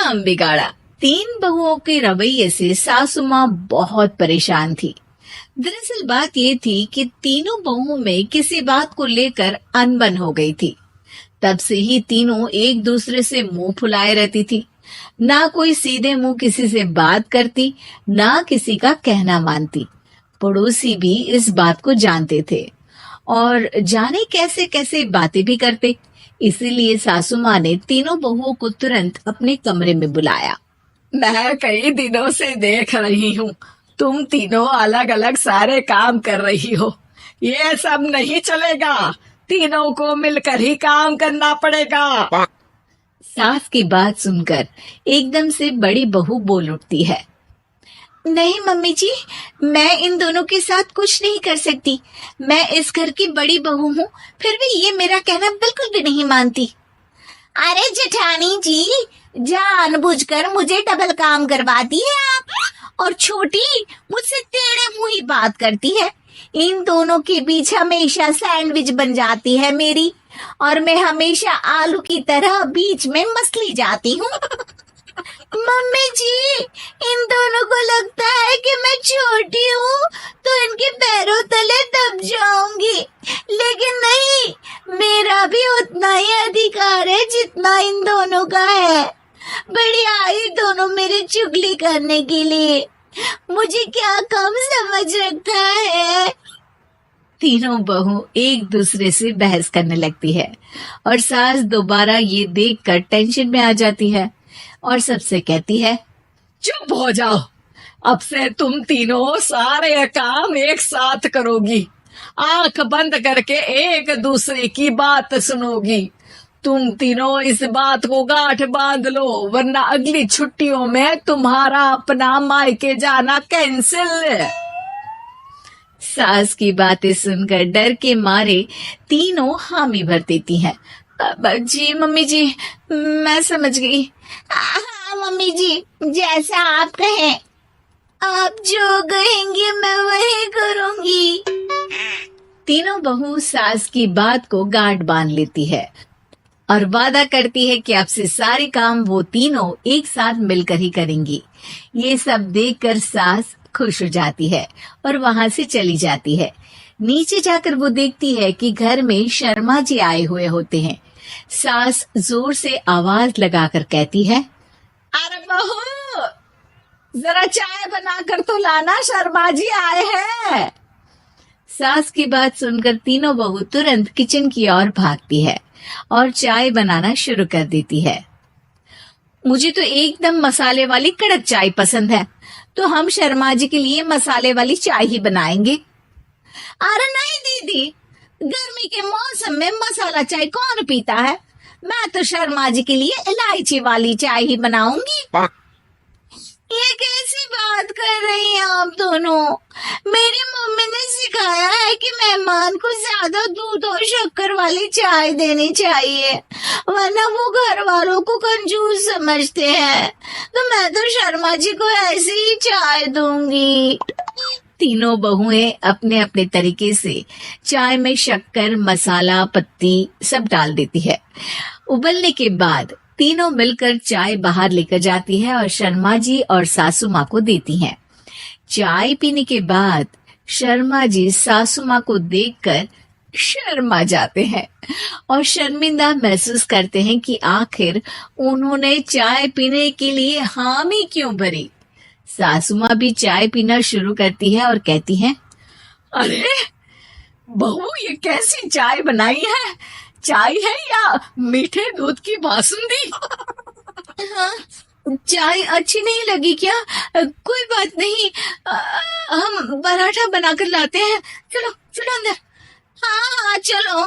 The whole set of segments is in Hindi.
काम बिगाड़ा। तीन बहुओं के रवैये से सासू माँ बहुत परेशान थी। दरअसल बात ये थी कि तीनों बहुओं में किसी बात को लेकर अनबन हो गई थी। तब से ही तीनों एक दूसरे से मुंह फुलाए रहती थी। ना कोई सीधे मुंह किसी से बात करती, ना किसी का कहना मानती। पड़ोसी भी इस बात को जानते थे और जाने कैसे कैसे बातें भी करते। इसीलिए सासू माँ ने तीनों बहुओं को तुरंत अपने कमरे में बुलाया। मैं कई दिनों से देख रही हूँ, तुम तीनों अलग अलग सारे काम कर रही हो। ये सब नहीं चलेगा, तीनों को मिलकर ही काम करना पड़ेगा। सास की बात सुनकर एकदम से बड़ी बहू बोल उठती है। नहीं मम्मी जी, मैं इन दोनों के साथ कुछ नहीं कर सकती। मैं इस घर की बड़ी बहू हूँ, फिर भी ये मेरा कहना बिल्कुल भी नहीं मानती। अरे जेठानी जी, जानबूझकर मुझे डबल काम करवाती है आप, और छोटी मुझसे टेढ़े मुंह ही बात करती है। इन दोनों के बीच हमेशा सैंडविच बन जाती है मेरी, और मैं हमेशा आलू की तरह बीच में मसली जाती हूँ। मम्मी जी, इन दोनों को लगता है कि मैं छोटी हूँ तो इनके पैरों तले दब जाऊंगी, लेकिन नहीं, मेरा भी उतना ही अधिकार है जितना इन दोनों का है। बड़ी आई दोनों मेरी चुगली करने के लिए, मुझे क्या कम समझ रखा है। तीनों बहू एक दूसरे से बहस करने लगती है और सास दोबारा ये देखकर टेंशन में आ जाती है और सबसे कहती है, चुप हो जाओ, अब से तुम तीनों सारे काम एक साथ करोगी, आंख बंद करके एक दूसरे की बात सुनोगी। तुम तीनों इस बात को गांठ बांध लो, वरना अगली छुट्टियों में तुम्हारा अपना मायके जाना कैंसिल। सास की बातें सुनकर डर के मारे तीनों हामी भर देती हैं। जी मम्मी जी, मैं समझ गई। हाँ मम्मी जी, जैसा आप कहें, आप जो कहेंगे मैं वही करूंगी। तीनों बहू सास की बात को गांठ बांध लेती है और वादा करती है कि अब से सारे काम वो तीनों एक साथ मिलकर ही करेंगी। ये सब देखकर सास खुश हो जाती है और वहां से चली जाती है। नीचे जाकर वो देखती है कि घर में शर्मा जी आए हुए होते हैं। सास जोर से आवाज लगाकर कहती है, अरे बहू, जरा चाय बनाकर तो लाना, शर्मा जी आए हैं। सास की बात सुनकर तीनों बहू तुरंत किचन की ओर भागती है और चाय बनाना शुरू कर देती है। मुझे तो एकदम मसाले वाली कड़क चाय पसंद है, तो हम शर्मा जी के लिए मसाले वाली चाय ही बनाएंगे। अरे नहीं दीदी, गर्मी के मौसम में मसाला चाय कौन पीता है? मैं तो शर्मा जी के लिए इलायची वाली चाय ही बनाऊंगी। ये कैसी बात कर रही हैं आप दोनों? मेरी मम्मी ने सिखाया है कि मेहमान को ज्यादा दूध और शक्कर वाली चाय देनी चाहिए, वरना वो घर वालों को कंजूस समझते हैं। तो मैं तो शर्मा जी को ऐसी ही चाय दूंगी। तीनों बहुएं अपने अपने तरीके से चाय में शक्कर, मसाला, पत्ती सब डाल देती है। उबलने के बाद तीनों मिलकर चाय बाहर लेकर जाती है और शर्मा जी और सासू माँ को देती हैं। चाय पीने के बाद शर्मा जी सासू माँ को देखकर शर्मा जाते हैं और शर्मिंदा महसूस करते हैं कि आखिर उन्होंने चाय पीने के लिए हामी क्यों भरी। सासू माँ भी चाय पीना शुरू करती है और कहती है, अरे बहू, ये कैसी चाय बनाई है? चाय है या मीठे दूध की बासुंदी? हाँ, चाय अच्छी नहीं लगी क्या? कोई बात नहीं, हम पराठा बनाकर लाते हैं। चलो चलो अंदर। हाँ चलो।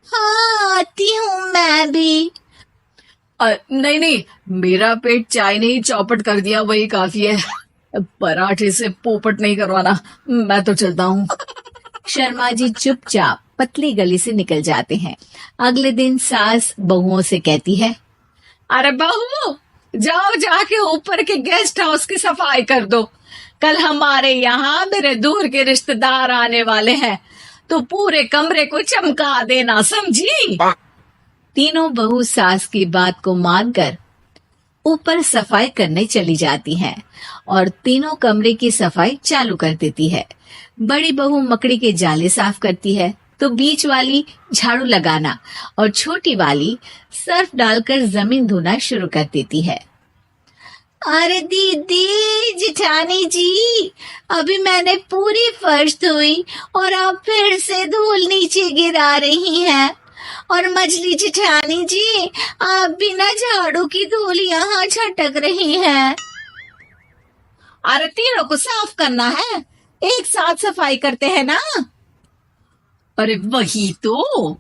हाँ आती हूँ मैं भी। नहीं नहीं, मेरा पेट चाय ने ही चौपट कर दिया, वही काफी है। पराठे से पोपट नहीं करवाना, मैं तो चलता हूँ। शर्मा जी चुपचाप पतली गली से निकल जाते हैं। अगले दिन सास बहुओं से कहती है, अरे बहू, जाओ जाके ऊपर के गेस्ट हाउस की सफाई कर दो। कल हमारे यहाँ मेरे दूर के रिश्तेदार आने वाले हैं, तो पूरे कमरे को चमका देना, समझी? तीनों बहू सास की बात को मानकर ऊपर सफाई करने चली जाती हैं और तीनों कमरे की सफाई चालू कर देती है। बड़ी बहू मकड़ी के जाले साफ करती है तो बीच वाली झाड़ू लगाना और छोटी वाली सर्फ डालकर जमीन धोना शुरू कर देती है। अरे दीदी जिठानी जी, अभी मैंने पूरी फर्श धोई और अब फिर से धूल नीचे गिरा रही हैं। और मछली जिठानी जी, आप बिना झाड़ू की धूल यहाँ छटक रही हैं। अरे तीनों को साफ करना है, एक साथ सफाई करते हैं ना। अरे वही तो,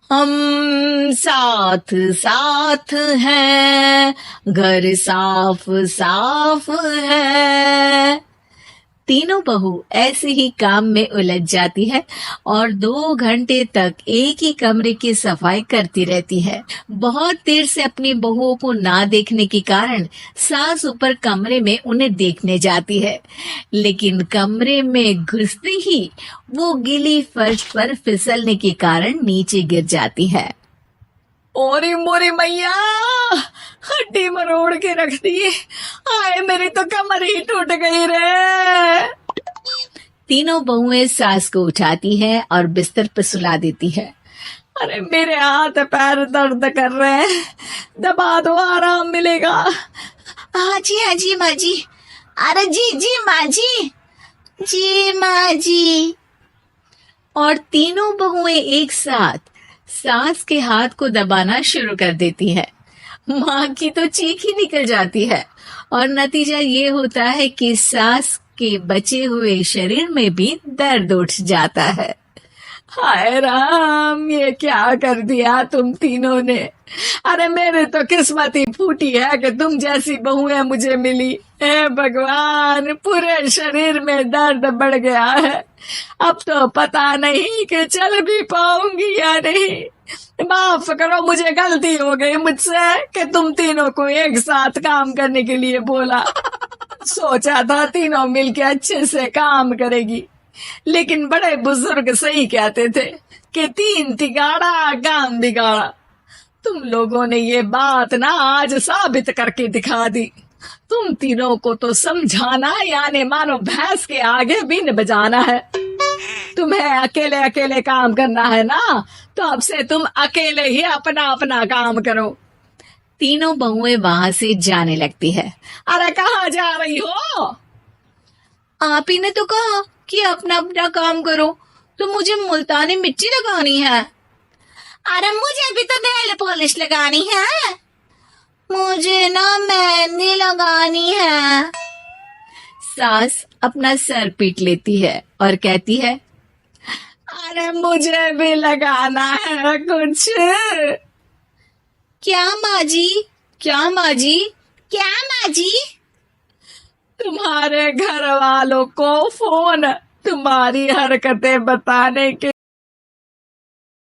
हम साथ साथ हैं, घर साफ साफ है। तीनों बहू ऐसे ही काम में उलझ जाती है और 2 घंटे तक एक ही कमरे की सफाई करती रहती है। बहुत देर से अपनी बहुओं को ना देखने के कारण सास ऊपर कमरे में उन्हें देखने जाती है, लेकिन कमरे में घुसते ही वो गीली फर्श पर फिसलने के कारण नीचे गिर जाती है। ओरी मोरी मैया, हड्डी मरोड़ के रख दी। आए मेरी तो कमर ही टूट गई रे। तीनों बहुएं सास को उठाती है और बिस्तर पर सुला देती है। अरे मेरे हाथ पैर दर्द कर रहे हैं, दबा दो आराम मिलेगा। हाँ जी माँ जी। अरे जी माँ जी, जी माँ जी। और तीनों बहुएं एक साथ सास के हाथ को दबाना शुरू कर देती है। माँ की तो चीख ही निकल जाती है और नतीजा ये होता है कि सास के बचे हुए शरीर में भी दर्द उठ जाता है। हाय राम, ये क्या कर दिया तुम तीनों ने। अरे मेरे तो किस्मत ही फूटी है कि तुम जैसी बहुएं मुझे मिली। हे भगवान, पूरे शरीर में दर्द बढ़ गया है। अब तो पता नहीं कि चल भी पाऊंगी या नहीं। माफ करो, मुझे गलती हो गई मुझसे कि तुम तीनों को एक साथ काम करने के लिए बोला। सोचा था तीनों मिलके अच्छे से काम करेगी, लेकिन बड़े बुजुर्ग सही कहते थे कि 3 तिगाड़ा काम बिगाड़ा। तुम लोगों ने ये बात ना आज साबित करके दिखा दी। तुम तीनों को तो समझाना यानी मानो भैंस के आगे बीन बजाना है। तुम्हें अकेले अकेले काम करना है ना, तो अब से तुम अकेले ही अपना अपना काम करो। तीनों बहुएं वहां से जाने लगती है। अरे कहाँ जा रही हो? आप ही ने तो कहा कि अपना अपना काम करो, तो मुझे मुल्तानी मिट्टी लगानी है। अरे मुझे भी तो नेल पॉलिश लगानी है। मुझे ना मेहंदी लगानी है। सास अपना सर पीट लेती है और कहती है, अरे मुझे भी लगाना है कुछ। क्या माँ जी? क्या माँ जी? क्या माँ जी? तुम्हारे घर वालों को फोन तुम्हारी हरकतें बताने के